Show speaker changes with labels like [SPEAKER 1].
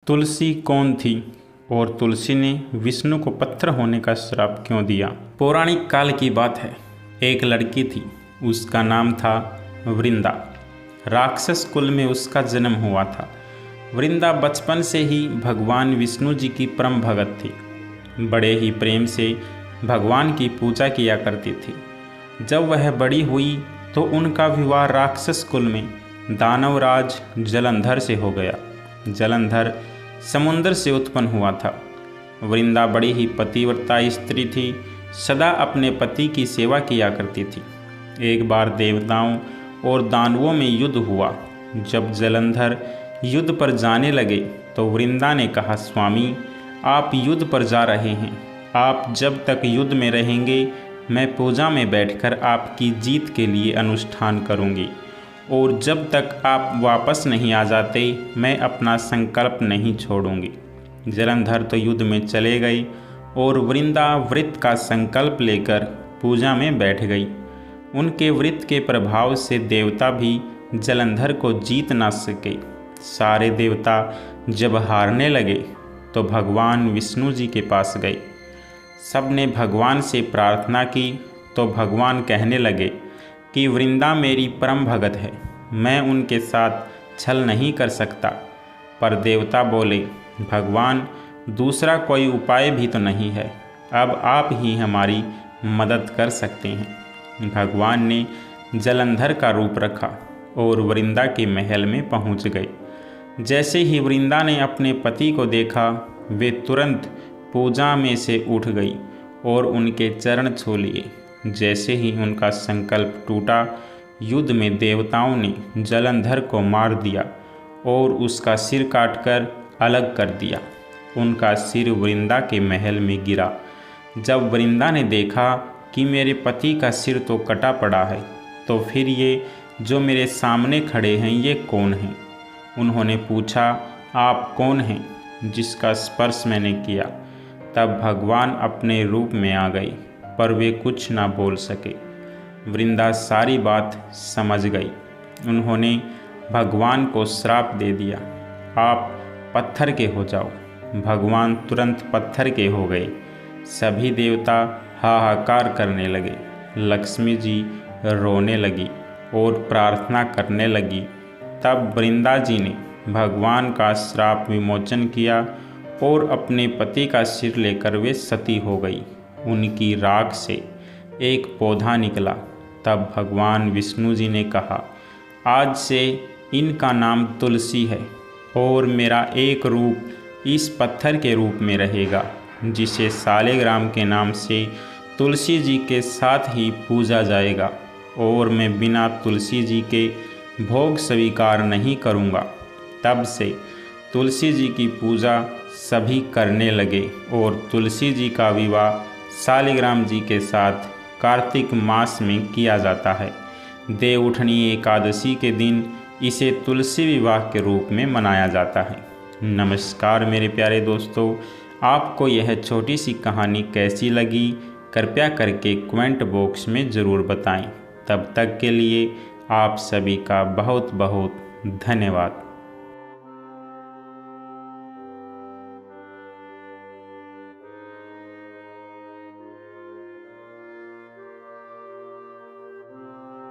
[SPEAKER 1] तुलसी कौन थी और तुलसी ने विष्णु को पत्थर होने का श्राप क्यों दिया? पौराणिक काल की बात है। एक लड़की थी, उसका नाम था वृंदा। राक्षस कुल में उसका जन्म हुआ था। वृंदा बचपन से ही भगवान विष्णु जी की परम भगत थी। बड़े ही प्रेम से भगवान की पूजा किया करती थी। जब वह बड़ी हुई तो उनका विवाह राक्षस कुल में दानवराज जलंधर से हो गया। जलंधर समुद्र से उत्पन्न हुआ था। वृंदा बड़ी ही पतिव्रता स्त्री थी, सदा अपने पति की सेवा किया करती थी। एक बार देवताओं और दानवों में युद्ध हुआ। जब जलंधर युद्ध पर जाने लगे तो वृंदा ने कहा, स्वामी आप युद्ध पर जा रहे हैं, आप जब तक युद्ध में रहेंगे मैं पूजा में बैठकर आपकी जीत के लिए अनुष्ठान करूंगी, और जब तक आप वापस नहीं आ जाते मैं अपना संकल्प नहीं छोड़ूंगी। जलंधर तो युद्ध में चले गए और वृंदा व्रत का संकल्प लेकर पूजा में बैठ गई। उनके व्रत के प्रभाव से देवता भी जलंधर को जीत ना सके। सारे देवता जब हारने लगे तो भगवान विष्णु जी के पास गए। सब ने भगवान से प्रार्थना की तो भगवान कहने लगे कि वृंदा मेरी परम भगत है, मैं उनके साथ छल नहीं कर सकता। पर देवता बोले, भगवान दूसरा कोई उपाय भी तो नहीं है, अब आप ही हमारी मदद कर सकते हैं। भगवान ने जलंधर का रूप रखा और वृंदा के महल में पहुंच गए। जैसे ही वृंदा ने अपने पति को देखा वे तुरंत पूजा में से उठ गई और उनके चरण छू लिए। जैसे ही उनका संकल्प टूटा, युद्ध में देवताओं ने जलंधर को मार दिया और उसका सिर काटकर अलग कर दिया। उनका सिर वृंदा के महल में गिरा। जब वृंदा ने देखा कि मेरे पति का सिर तो कटा पड़ा है, तो फिर ये जो मेरे सामने खड़े हैं ये कौन हैं? उन्होंने पूछा, आप कौन हैं जिसका स्पर्श मैंने किया? तब भगवान अपने रूप में आ गई, पर वे कुछ ना बोल सके। वृंदा सारी बात समझ गई। उन्होंने भगवान को श्राप दे दिया, आप पत्थर के हो जाओ। भगवान तुरंत पत्थर के हो गए। सभी देवता हाहाकार करने लगे। लक्ष्मी जी रोने लगी और प्रार्थना करने लगी। तब वृंदा जी ने भगवान का श्राप विमोचन किया और अपने पति का सिर लेकर वे सती हो गई। उनकी राख से एक पौधा निकला। तब भगवान विष्णु जी ने कहा, आज से इनका नाम तुलसी है और मेरा एक रूप इस पत्थर के रूप में रहेगा, जिसे सालेग्राम के नाम से तुलसी जी के साथ ही पूजा जाएगा, और मैं बिना तुलसी जी के भोग स्वीकार नहीं करूँगा। तब से तुलसी जी की पूजा सभी करने लगे और तुलसी जी का विवाह सालिग्राम जी के साथ कार्तिक मास में किया जाता है। देवउठनी एकादशी के दिन इसे तुलसी विवाह के रूप में मनाया जाता है। नमस्कार मेरे प्यारे दोस्तों, आपको यह छोटी सी कहानी कैसी लगी कृपया करके कमेंट बॉक्स में ज़रूर बताएं। तब तक के लिए आप सभी का बहुत बहुत धन्यवाद।